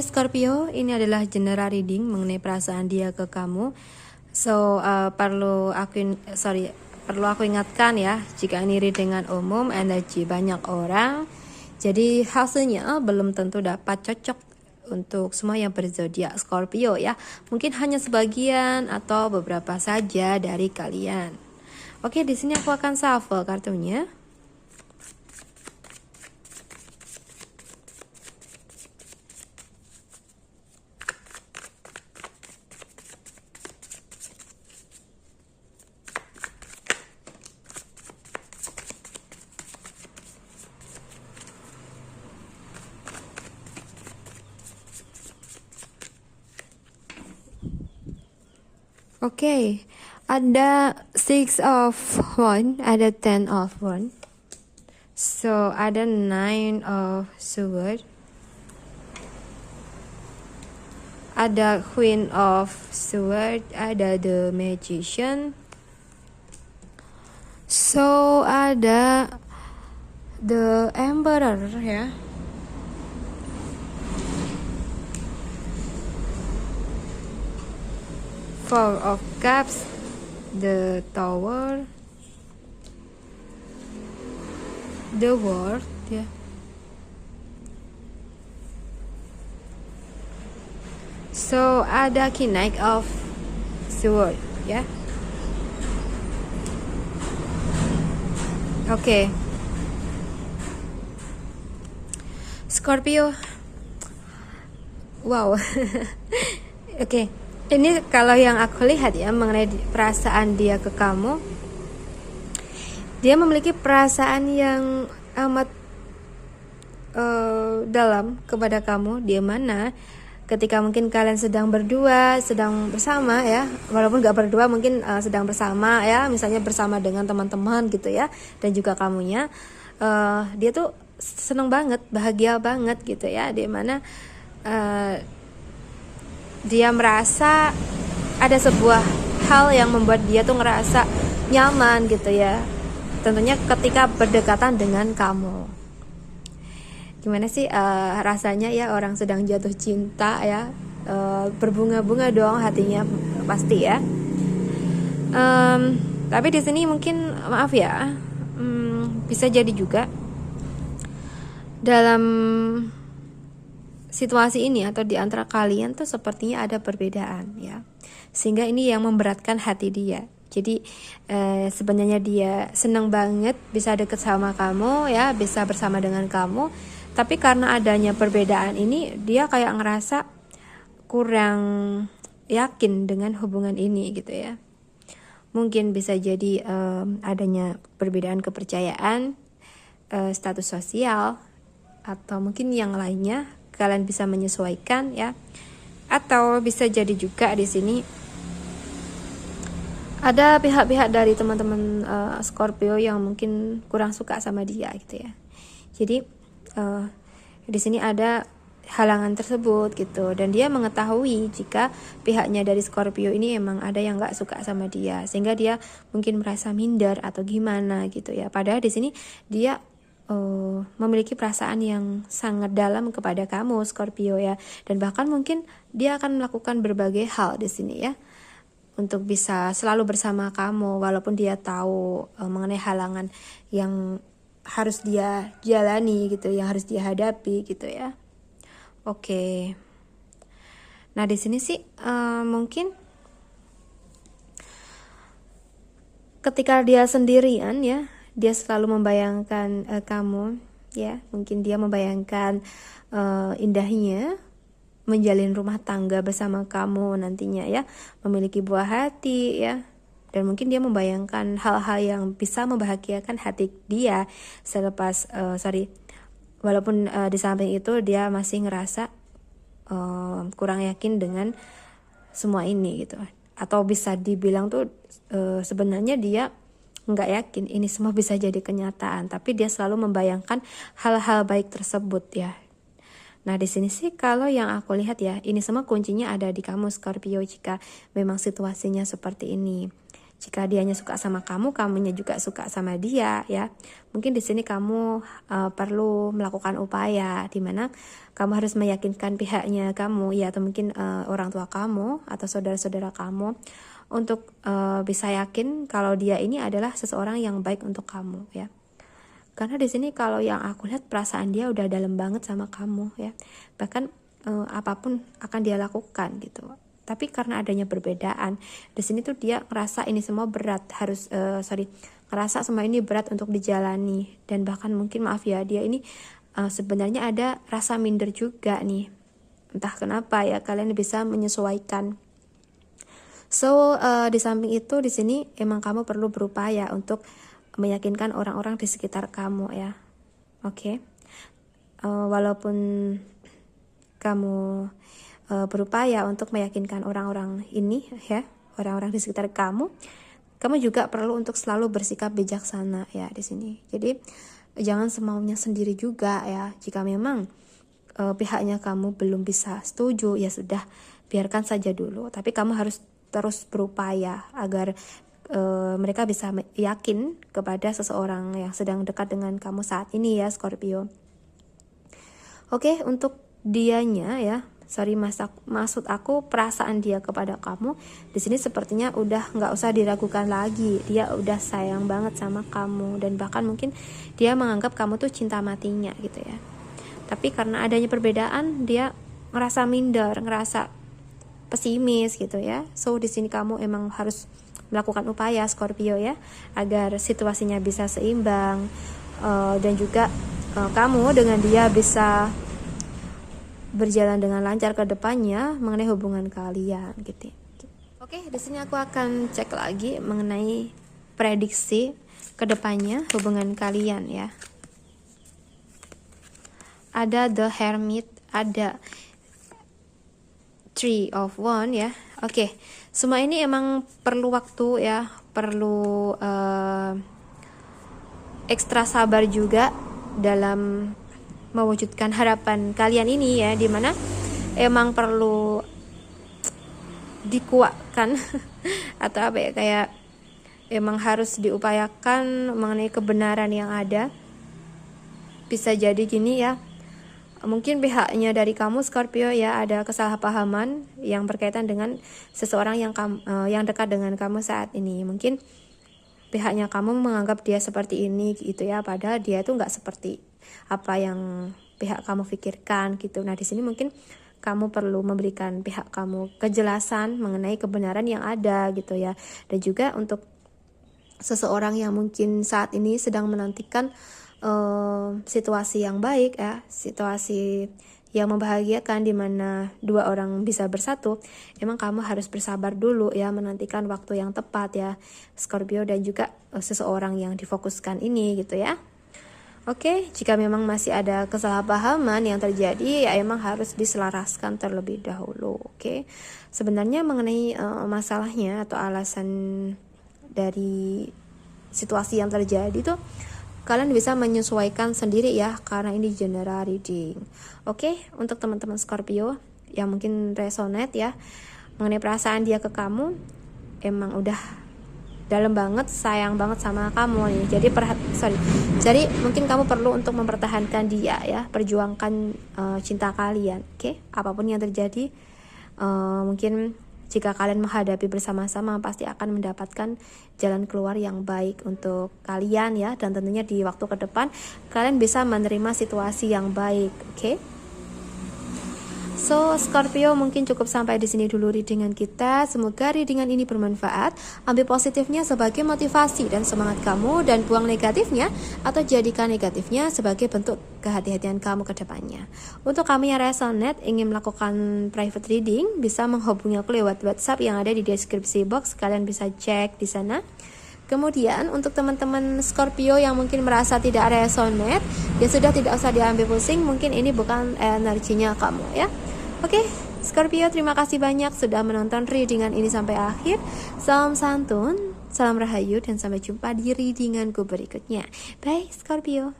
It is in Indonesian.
Hai Scorpio, ini adalah general reading mengenai perasaan dia ke kamu. Perlu aku ingatkan ya, jika ini readingan umum, energi banyak orang. Jadi hasilnya belum tentu dapat cocok untuk semua yang berzodiak Scorpio ya. Mungkin hanya sebagian atau beberapa saja dari kalian. Oke, di sini aku akan shuffle kartunya. Oke, ada 6 of Wands, ada 10 of Wands. So, ada 9 of Swords. Ada Queen of Swords, ada The Magician. So, ada The Emperor ya. Four of Cups, the Tower, the World ya. So ada Knight of Swords ya. Oke. Scorpio. Wow. Oke. Ini kalau yang aku lihat ya mengenai perasaan dia ke kamu, dia memiliki perasaan yang amat dalam kepada kamu, di mana ketika mungkin kalian sedang berdua, sedang bersama ya, walaupun gak berdua mungkin sedang bersama ya, misalnya bersama dengan teman-teman gitu ya, dan juga kamunya, dia tuh seneng banget, bahagia banget gitu ya, di mana dia merasa ada sebuah hal yang membuat dia tuh ngerasa nyaman gitu ya. Tentunya ketika berdekatan dengan kamu. Gimana sih rasanya ya orang sedang jatuh cinta ya, berbunga-bunga dong hatinya pasti ya. Tapi di sini mungkin maaf ya, bisa jadi juga dalam situasi ini atau di antara kalian tuh sepertinya ada perbedaan ya, sehingga ini yang memberatkan hati dia. Jadi sebenarnya dia senang banget bisa deket sama kamu ya, bisa bersama dengan kamu, tapi karena adanya perbedaan ini dia kayak ngerasa kurang yakin dengan hubungan ini gitu ya. Mungkin bisa jadi adanya perbedaan kepercayaan, status sosial, atau mungkin yang lainnya. Kalian bisa menyesuaikan ya, atau bisa jadi juga di sini ada pihak-pihak dari teman-teman Scorpio yang mungkin kurang suka sama dia gitu ya. Jadi di sini ada halangan tersebut gitu, dan dia mengetahui jika pihaknya dari Scorpio ini emang ada yang nggak suka sama dia, sehingga dia mungkin merasa minder atau gimana gitu ya. Padahal di sini dia memiliki perasaan yang sangat dalam kepada kamu Scorpio ya, dan bahkan mungkin dia akan melakukan berbagai hal di sini ya untuk bisa selalu bersama kamu, walaupun dia tahu mengenai halangan yang harus dia jalani gitu, yang harus dia hadapi gitu ya. Oke. Nah di sini sih mungkin ketika dia sendirian ya, dia selalu membayangkan kamu ya, mungkin dia membayangkan indahnya menjalin rumah tangga bersama kamu nantinya ya, memiliki buah hati ya, dan mungkin dia membayangkan hal-hal yang bisa membahagiakan hati dia selepas walaupun di samping itu dia masih ngerasa kurang yakin dengan semua ini gitu, atau bisa dibilang tuh sebenarnya dia nggak yakin ini semua bisa jadi kenyataan, tapi dia selalu membayangkan hal-hal baik tersebut ya. Nah di sini sih kalau yang aku lihat ya, ini semua kuncinya ada di kamu Scorpio jika memang situasinya seperti ini. Jika dianya suka sama kamu, kamunya juga suka sama dia ya. Mungkin di sini kamu perlu melakukan upaya di mana kamu harus meyakinkan pihaknya kamu ya, atau mungkin orang tua kamu atau saudara-saudara kamu untuk bisa yakin kalau dia ini adalah seseorang yang baik untuk kamu ya. Karena di sini kalau yang aku lihat perasaan dia udah dalam banget sama kamu ya. Bahkan apapun akan dia lakukan gitu. Tapi karena adanya perbedaan, di sini tuh dia ngerasa ini semua berat, ngerasa semua ini berat untuk dijalani. Dan bahkan mungkin maaf ya, dia ini sebenarnya ada rasa minder juga nih. Entah kenapa ya, kalian bisa menyesuaikan. So di samping itu di sini emang kamu perlu berupaya untuk meyakinkan orang-orang di sekitar kamu ya. Oke. Walaupun kamu berupaya untuk meyakinkan orang-orang ini ya, orang-orang di sekitar kamu juga perlu untuk selalu bersikap bijaksana ya di sini. Jadi jangan semaunya sendiri juga ya. Jika memang pihaknya kamu belum bisa setuju, ya sudah, biarkan saja dulu. Tapi kamu harus terus berupaya agar mereka bisa yakin kepada seseorang yang sedang dekat dengan kamu saat ini ya, Scorpio. Oke, untuk dianya ya, maksud aku perasaan dia kepada kamu di sini sepertinya udah nggak usah diragukan lagi. Dia udah sayang banget sama kamu, dan bahkan mungkin dia menganggap kamu tuh cinta matinya gitu ya. Tapi karena adanya perbedaan, dia ngerasa minder, ngerasa pesimis gitu ya. So di sini kamu emang harus melakukan upaya, Scorpio ya, agar situasinya bisa seimbang, dan juga kamu dengan dia bisa berjalan dengan lancar ke depannya mengenai hubungan kalian gitu. Oke, di sini aku akan cek lagi mengenai prediksi ke depannya hubungan kalian ya. Ada The Hermit, ada Three of Wands ya. Oke, semua ini emang perlu waktu ya, perlu ekstra sabar juga dalam mewujudkan harapan kalian ini ya, dimana emang perlu dikuatkan atau apa ya, kayak emang harus diupayakan mengenai kebenaran yang ada. Bisa jadi gini ya, mungkin pihaknya dari kamu, Scorpio ya, ada kesalahpahaman yang berkaitan dengan seseorang yang dekat dengan kamu saat ini. Mungkin pihaknya kamu menganggap dia seperti ini gitu ya, padahal dia itu nggak seperti apa yang pihak kamu pikirkan gitu. Nah di sini mungkin kamu perlu memberikan pihak kamu kejelasan mengenai kebenaran yang ada gitu ya. Dan juga untuk seseorang yang mungkin saat ini sedang menantikan situasi yang baik ya, situasi yang membahagiakan di mana dua orang bisa bersatu, emang kamu harus bersabar dulu ya, menantikan waktu yang tepat ya, Scorpio, dan juga seseorang yang difokuskan ini gitu ya. Oke, jika memang masih ada kesalahpahaman yang terjadi, ya emang harus diselaraskan terlebih dahulu. Oke, sebenarnya mengenai masalahnya atau alasan dari situasi yang terjadi tuh kalian bisa menyesuaikan sendiri ya, karena ini general reading. Oke, untuk teman-teman Scorpio yang mungkin resonate ya mengenai perasaan dia ke kamu, emang udah dalam banget, sayang banget sama kamu nih. Jadi mungkin kamu perlu untuk mempertahankan dia ya, perjuangkan cinta kalian. Oke, apapun yang terjadi, mungkin jika kalian menghadapi bersama-sama pasti akan mendapatkan jalan keluar yang baik untuk kalian ya, dan tentunya di waktu ke depan kalian bisa menerima situasi yang baik. Oke. So, Scorpio, mungkin cukup sampai di sini dulu readingan kita. Semoga readingan ini bermanfaat. Ambil positifnya sebagai motivasi dan semangat kamu, dan buang negatifnya atau jadikan negatifnya sebagai bentuk kehati-hatian kamu ke depannya. Untuk kami yang resonate ingin melakukan private reading, bisa menghubungi aku lewat WhatsApp yang ada di deskripsi box. Kalian bisa cek di sana. Kemudian untuk teman-teman Scorpio yang mungkin merasa tidak resonate, ya sudah, tidak usah diambil pusing, mungkin ini bukan energinya kamu ya. Oke, Scorpio, terima kasih banyak sudah menonton readingan ini sampai akhir. Salam santun, salam rahayu, dan sampai jumpa di readinganku berikutnya. Bye Scorpio.